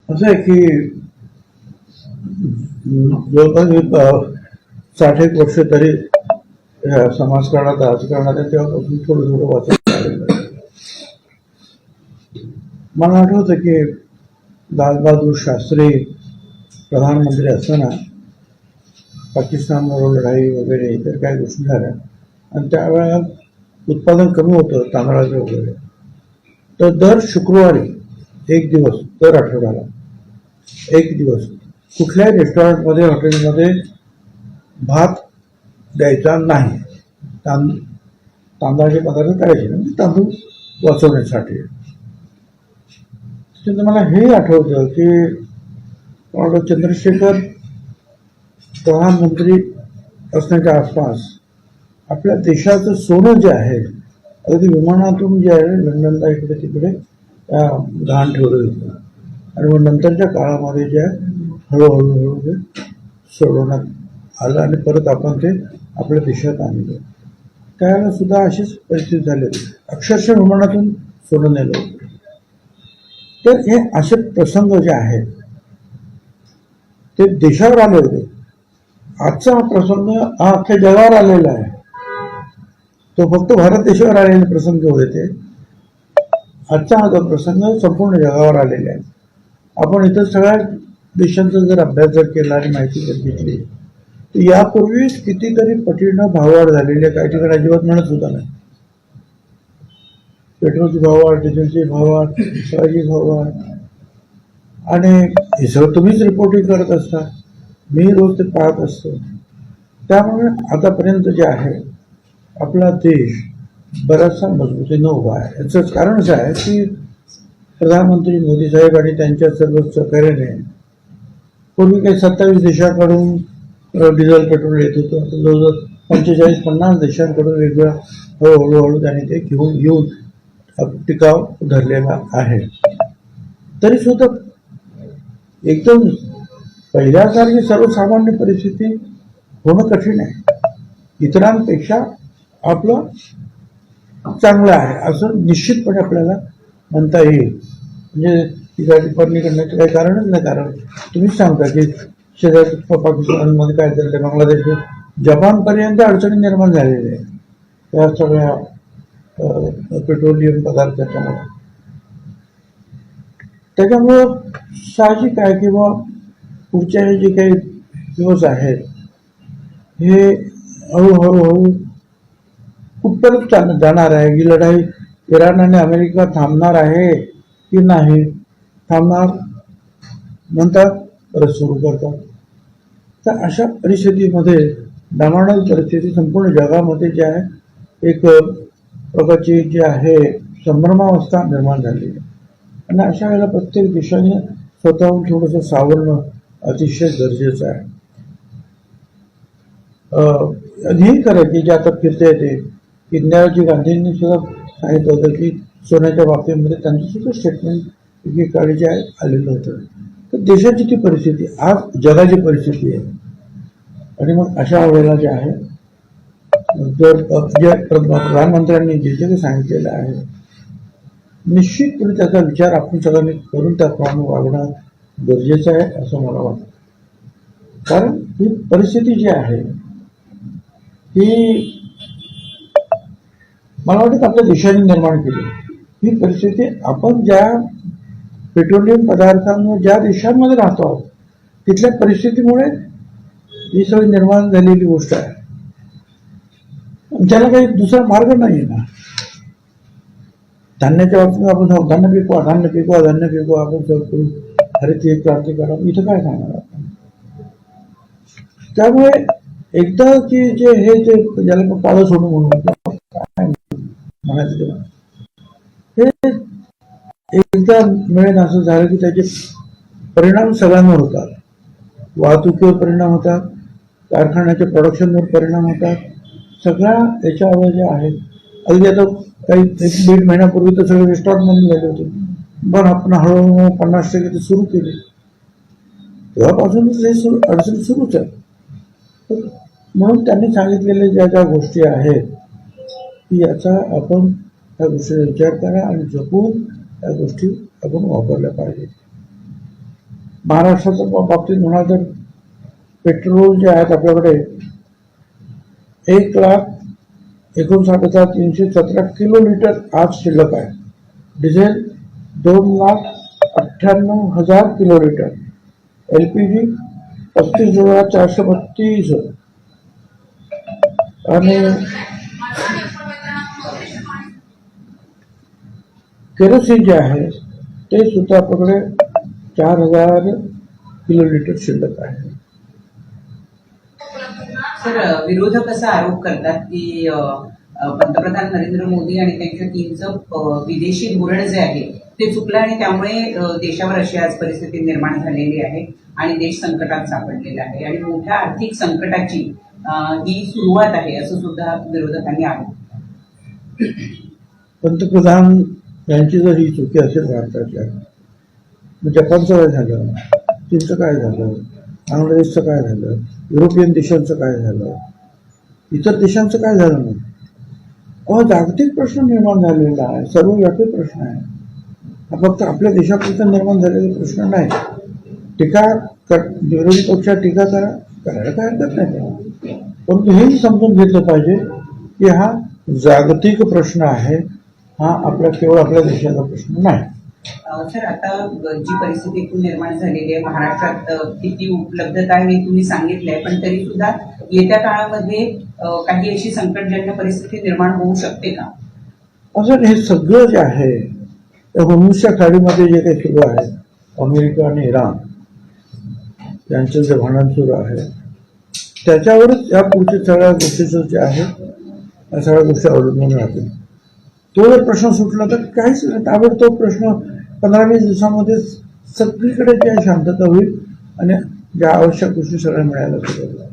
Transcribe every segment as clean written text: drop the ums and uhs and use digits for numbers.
असं आहे की जवळपास मी 60 एक वर्ष तरी समाजकारणात राजकारणात आहे, तेव्हापासून थोडं थोडं वाचत आलेलं आहे. मला आठवतं की लालबहादूर शास्त्री प्रधानमंत्री असताना पाकिस्तानवर लढाई वगैरे इतर काही गोष्टी झाल्या आणि त्यावेळेला उत्पादन कमी होतं तांदळाचं वगैरे. तर दर शुक्रवारी एक दिवस, दर आठवड्याला एक दिवस कुठल्याही रेस्टॉरंटमध्ये हॉटेलमध्ये भात द्यायचा नाही. तांदळाचे पदार्थ करायचे म्हणजे तांदूळ वाचवण्यासाठी. त्याच्यानंतर मला हे आठवतं की चंद्रशेखर प्रधानमंत्री असण्याच्या आसपास आपल्या देशाचं सोनं जे आहे अगदी विमानातून जे आहे लंडनला इकडे तिकडे गहाण ठेवलं होतं आणि मग नंतरच्या काळामध्ये जे आहे हळूहळू ते सोडवण्यात आलं आणि परत आपण ते आपल्या देशात आणलं. त्यावेळेला सुद्धा अशीच परिस्थिती झाली होती, अक्षरशः विमानातून सोडून नेलं होतं. तर हे असे प्रसंग जे आहेत ते देशावर आले होते. आजचा हा प्रसंग हा अख्ख्या जगावर आलेला आहे. तो फक्त भारत देशावर आलेले प्रसंग होते ते. आजचा हा जो प्रसंग संपूर्ण जगावर आलेला आहे. आपण इतर सगळ्या देशांचा जर अभ्यास जर केला आणि माहिती जर घेतली तर यापूर्वीच कितीतरी पटीनं भाववाढ झालेली आहे. काही ठिकाणी अजिबात म्हणत सुद्धा नाही. पेट्रोलची भाववाढ, डिझेलची भाववाढ, सोयाची भाववाढ आणि हे सगळं तुम्हीच रिपोर्टिंग करत असता, मी रोज ते पाहत असतो. त्यामुळे आतापर्यंत जे आहे आपला देश बराचसा मजबूतीनं उभा आहे. याचं कारण असं आहे की प्रधानमंत्री मोदी साहेब आणि त्यांच्या सर्व सहकार्याने पूर्वी काही 27 देशाकडून डिझेल पेट्रोल येत होतं. आता जवळजवळ 45-50 देशांकडून वेगळं हळूहळू त्यांनी ते घेऊन येऊन टिकाव धरलेला आहे. तरी सुद्धा एकदम पहिल्यासारखी सर्वसामान्य परिस्थिती होणं कठीण आहे. इतरांपेक्षा आपलं चांगलं आहे असं निश्चितपणे आपल्याला म्हणता येईल. म्हणजे ती गाडी पर्णी करण्याचं काही कारणच नाही. कारण तुम्हीच सांगता की शेजारी पाकिस्तानमध्ये काय चाललंय, बांगलादेश, जपानपर्यंत अडचणी निर्माण झालेल्या आहेत त्या सगळ्या पेट्रोलियम पदार्थाच्यामुळे. त्याच्यामुळं साहजिक आहे किंवा पुढच्या हे जे काही दिवस आहेत हे हळूहळू कुठपर्यंत जाणार आहे. ही लढाई इराण आणि अमेरिका थांबणार आहे की नाही, थांबणार म्हणतात परत सुरू करतात. तर अशा परिस्थितीमध्ये डामाडोल परिस्थिती संपूर्ण जगामध्ये जे आहे एक प्रकारची जी आहे संभ्रमावस्था निर्माण झाली आहे. आणि अशा वेळेला प्रत्येक देशाने स्वतःहून थोडंसं सावरणं अतिशय गरजेचं आहे. हे खरं की जे आता फिरते ते इंदिराजी गांधींनी सुद्धा सांगितलं होतं की सोन्याच्या बाबतीमध्ये त्यांचं सुद्धा स्टेटमेंट एकेकाळी जे आहे आलेलं होतं. तर देशाची ती परिस्थिती आज जगाची परिस्थिती आहे. आणि मग अशा वेळेला जे आहे जर जे प्रधानमंत्र्यांनी जे जे सांगितलेलं आहे निश्चितपणे त्याचा विचार आपण सगळ्यांनी करून त्याप्रमाणे वागणं गरजेचं आहे असं मला वाटतं. कारण ही परिस्थिती जी आहे ही मला वाटतं आपल्या देशाने निर्माण केली. ही परिस्थिती आपण ज्या पेट्रोलियम पदार्थांमुळे ज्या देशांमध्ये राहतो आहोत तिथल्या परिस्थितीमुळे ही सगळी निर्माण झालेली गोष्ट आहे. ज्याला काही दुसरा मार्ग नाही ना. धान्याच्या बाबतीत आपण धान्य पिकवा आपण सर्व करू, हरित क्रांती करा, इथं काय सांगणार आपण. त्यामुळे एकदा की जे हे जे ज्याला काळं सोडून म्हणून म्हणायचं हे एकदा मिळेल असं झालं की त्याचे परिणाम सगळ्यांवर होतात. वाहतुकीवर परिणाम होतात, कारखान्याच्या प्रोडक्शनवर परिणाम होतात, सगळ्या याच्यावर जे आहेत. अगदी आता काही 1-1.5 महिन्यापूर्वी तर सगळे रेस्टॉरंट म्हणून झाले होते, पण आपण हळूहळू 50% ते सुरू केले. तेव्हापासूनच हे अडचणी सुरूच आहे. म्हणून त्यांनी सांगितलेल्या ज्या ज्या गोष्टी आहेत की याचा आपण त्या गोष्टीचा विचार करा आणि जपून त्या गोष्टी आपण वापरल्या पाहिजे. महाराष्ट्राच्या बाबतीत म्हणाल तर पेट्रोल जे आहेत आपल्याकडे 1,59,317 किलो लिटर आज शिल्लक आहे. डिझेल 2,98,000 किलो लिटर, LPG 35,432 आणि केरोसिन जे आहे ते सुद्धा आपल्याकडे 4,000 किलो लिटर शिल्लक आहे. सर, विरोधक असा आरोप करतात की पंतप्रधान नरेंद्र मोदी आणि त्यांच्या टीमचं विदेशी धोरण जे आहे ते चुकलं आणि त्यामुळे देशावर अशी आज परिस्थिती निर्माण झालेली आहे आणि देश संकटात सापडलेला आहे आणि मोठ्या आर्थिक संकटाची ही सुरुवात आहे असं सुद्धा विरोधकांनी आरोप. पंतप्रधान यांची जर ही चुकी असेल भारताच्या, जपानचं काय झालं, चीनचं काय झालं, बांगलादेशचं काय झालं, युरोपियन देशांचं काय झालं, इतर देशांचं काय झालं नाही. जागतिक प्रश्न निर्माण झालेला आहे, सर्वव्यापी प्रश्न आहे. हा फक्त आपल्या देशापुरता निर्माण झालेला प्रश्न नाही. विरोधी पक्षात टीका करायला काय हरकत नाही, परंतु हेही समजून घेतलं पाहिजे की हा जागतिक प्रश्न आहे, हा केवळ आपल्या देशाचा प्रश्न नाही. सर, आता जी परिस्थिती निर्माण झालेली आहे महाराष्ट्रात किती उपलब्धता आहे हे तुम्ही सांगितलंय, पण तरी सुद्धा येत्या काळामध्ये काही अशी संकटजन्य परिस्थिती निर्माण होऊ शकते का? असं हे सगळं जे आहे होर्मुझच्या खाडीमध्ये जे काही सुरू आहे, अमेरिका आणि इराण यांचं जे भांडण सुरू आहे त्याच्यावरच या पुढच्या सगळ्या गोष्टीचं जे आहे या सगळ्या गोष्टी अवलंबून राहतील. तो जर प्रश्न सुटला तर काहीच ताबडतोब प्रश्न 15-20 दिवसामध्ये सगळीकडे जे शांतता होईल आणि ज्या आवश्यक गोष्टी सगळ्या मिळायला सुरुवात.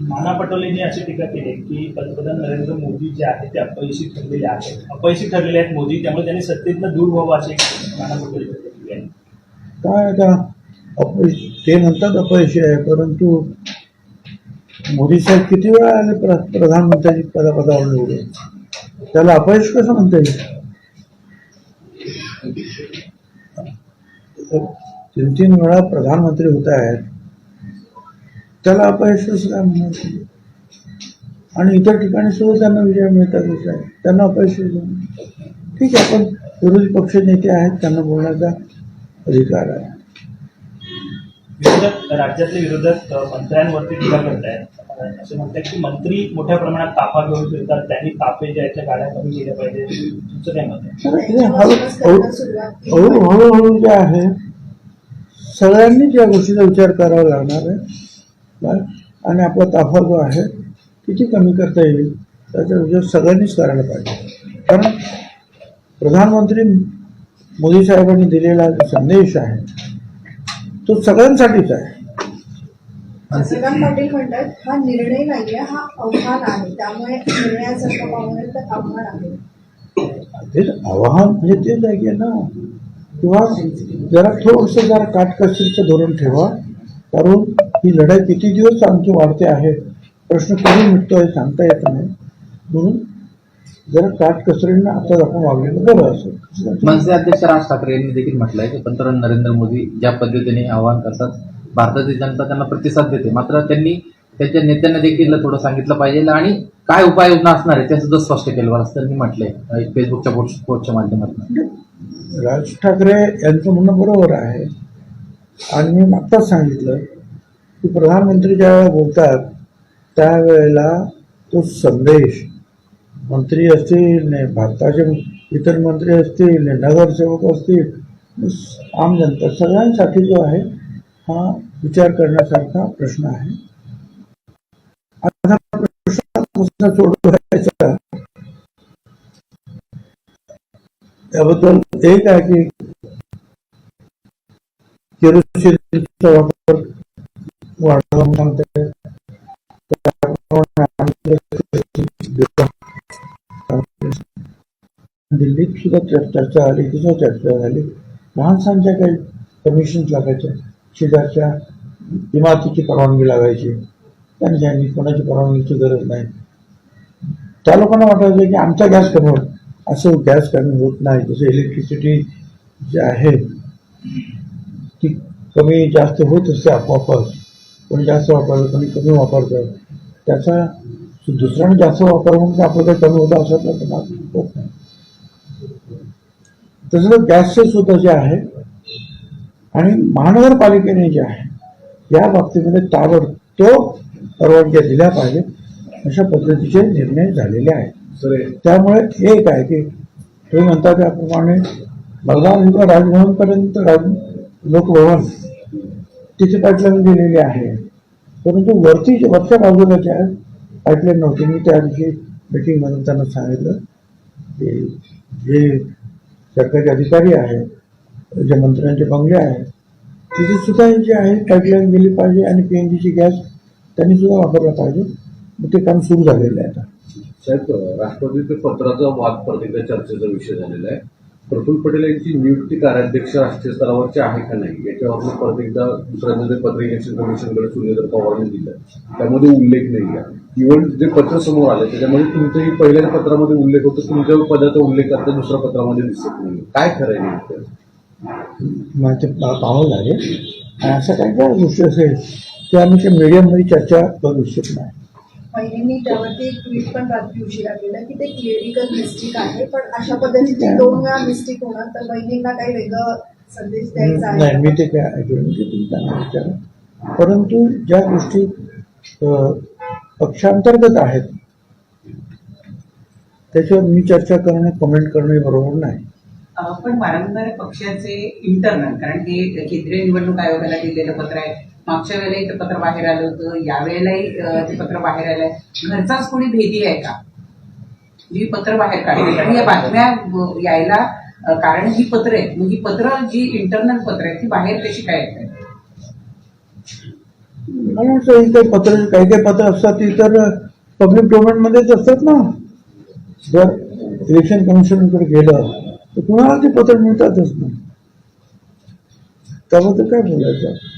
नाना पटोलेंनी अशी टीका केली की पंतप्रधान नरेंद्र मोदी जे आहेत ते अपयशी ठरलेले आहेत मोदी, त्यामुळे त्यांनी सत्तेतनं दूर व्हावं असे नाना पटोले काय आता अपयशी ते म्हणतात अपयशी आहे, परंतु मोदी साहेब किती वेळा आले प्रधानमंत्र्यांची पदावर निवडून, त्याला अपयश कसं म्हणता येईल? 3 वेळा प्रधानमंत्री होत आहेत, त्याला अपयश कसं काय म्हणायचं? आणि इतर ठिकाणी सुद्धा त्यांना विजय मिळतात, त्यांना अपयश. ठीक आहे, पण विरोधी पक्ष नेते आहेत, त्यांना बोलण्याचा अधिकार आहे. राज्यातले विरोधक मंत्र्यांवरती टीका करतायत, असे म्हणतात की मंत्री मोठ्या प्रमाणात ताफा घेऊन फिरतात, त्यांनी ताफे ज्याच्या गाड्या कमी केल्या पाहिजे. तुमचं काय मत आहे? हळूहळू जे आहे सगळ्यांनीच या गोष्टीचा विचार करावा लागणार आहे आणि आपला ताफा जो आहे किती कमी करता येईल त्याचा विचार सगळ्यांनीच करायला पाहिजे. कारण प्रधानमंत्री मोदी साहेबांनी दिलेला जो संदेश आहे तो सगळ्यांसाठीच आहे. श्रीकांत पाटील म्हणतात हा निर्णय नाहीये, हा आव्हान आहे, त्यामुळे निर्णयाचं पाहून तर आव्हान आहे. तेच आव्हान म्हणजे तेच आहे की ना, किंवा जरा काटकसरीचं धोरण ठेवा, कारण ही लढाई किती दिवस आणखी वाढते आहे, प्रश्न कधी मिटतोय सांगता येत नाही. म्हणून जरा काटकसरीनं आता आपण वागलेलं बरं असेल. मनसे अध्यक्ष राज ठाकरे यांनी देखील म्हटलंय की पंतप्रधान नरेंद्र मोदी ज्या पद्धतीने आवाहन करतात भारताची जनता त्यांना प्रतिसाद देते, मात्र त्यांनी त्यांच्या नेत्यांना देखील थोडं सांगितलं पाहिजे आणि काय उपाययोजना असणार आहे ते सुद्धा स्पष्ट केलं असं त्यांनी म्हटलंय फेसबुकच्या पोस्टच्या माध्यमातून. राज ठाकरे यांचं म्हणणं बरोबर आहे आणि मी मागताच सांगितलं की प्रधानमंत्री ज्यावेळेला बोलतात त्यावेळेला तो संदेश मंत्री असतील, भारताचे इतर मंत्री असतील, नगरसेवक असतील, आम जनता सगळ्यांसाठी जो आहे हा विचार करण्यासारखा प्रश्न आहे. आता प्रश्न सोडवायचा त्याबद्दल एक आहे की केरोसिनचा वापर वाढवा सांगते, दिल्लीत सुद्धा चर्चा झाली. माणसांच्या काही परमिशन लागायच्या, शेजारच्या इमारतीची परवानगी लागायची, त्यांनी कोणाची परवानगीची गरज नाही. त्या लोकांना वाटायचं की आमचा गॅस कमी होत, असं गॅस कमी होत नाही. जसं इलेक्ट्रिसिटी जे आहे ती कमी जास्त होत असते आपोआपच. कोणी जास्त वापरलं, कोणी कमी वापरतं. त्याचा दुसऱ्याने जास्त वापर म्हणून आपलं काही कमी होतं असं तर होत नाही. तसं गॅसचे सुद्धा जे आहे आणि महानगरपालिकेने जे आहे या बाबतीमध्ये ताबडतोब परवानग्या दिल्या पाहिजे अशा पद्धतीचे निर्णय झालेले आहेत. त्यामुळे एक आहे की तुम्ही म्हणता त्याप्रमाणे बलराम राजभवनपर्यंत लोकभवन तिथे पाईपलाईन गेलेली आहे, परंतु वरच्या बाजूला ज्या पाईपलाईन नव्हती. मी त्या दिवशी मीटिंगमधून त्यांना सांगितलं की जे सरकारी अधिकारी आहेत, जे मंत्र्यांचे बंगले आहेत, तिथे सुद्धा जे आहे पाईपलाईन गेली पाहिजे आणि PNGची गॅस त्यांनी सुद्धा वापरला पाहिजे. मग ते काम सुरू झालेलं आहे आता. साहेब, राष्ट्रपती पत्राचा वाद प्रत्येक चर्चेचा विषय झालेला आहे. प्रफुल्ल पटेल यांची नियुक्ती कार्याध्यक्ष राष्ट्रीय स्तरावरची आहे का नाही याच्यावर प्रत्येकदा दुसऱ्या पत्र इलेक्शन कमिशनकडे सुनील पवारांनी दिलं, त्यामध्ये उल्लेख नाही आहे. इव्हन जे पत्र समोर आले त्याच्यामध्ये तुमच्याही पहिल्या पत्रामध्ये उल्लेख होतो, तुमच्या पदाचा उल्लेख आता दुसऱ्या पत्रामध्ये दिसत नाही. काय खरं आहे नेमकं? मग ते पाहावं लागेल. आणि असं काही ज्या गोष्टी असेल ते आम्ही त्या मीडियामध्ये चर्चा करू इच्छित नाही. बहिणींनी त्यावरती एक ट्विट पण रात्री उशिरा केलं की ते क्लिअरिकल मिस्टेक आहे, पण अशा पद्धतीची 2 वेळा मिस्टेक होणार तर बहिणींना काही वेगळं संदेश द्यायचा नाही, आहे? मी ते काय ऐकलं की तुम्ही त्यांना विचारा. परंतु ज्या गोष्टी पक्षांतर्गत आहेत त्याच्यावर मी चर्चा करणे, कमेंट करणे बरोबर नाही. पण वारंवार पक्षाचे इंटरनल, कारण हे केंद्रीय निवडणूक आयोगाला दिलेलं पत्र आहे, मागच्या वेळेलाही ते पत्र बाहेर आलं होतं, यावेळेलाही ते पत्र बाहेर आलंय. घरचाच कोणी भेदी आहे का जी पत्र बाहेर काढली? आणि या बातम्या यायला कारण ही पत्र आहेत. मग ही पत्र जी इंटरनल पत्र आहेत ती बाहेर कशी काय येत आहेत? मला वाटतं ही काही पत्र, काही पत्र असतात ती तर पब्लिक डोमेनमध्येच असतात ना. जर इलेक्शन कमिशनकडे गेलं तर कुणाला ते पत्र मिळतातच ना. त्याबद्दल काय बोलायचं?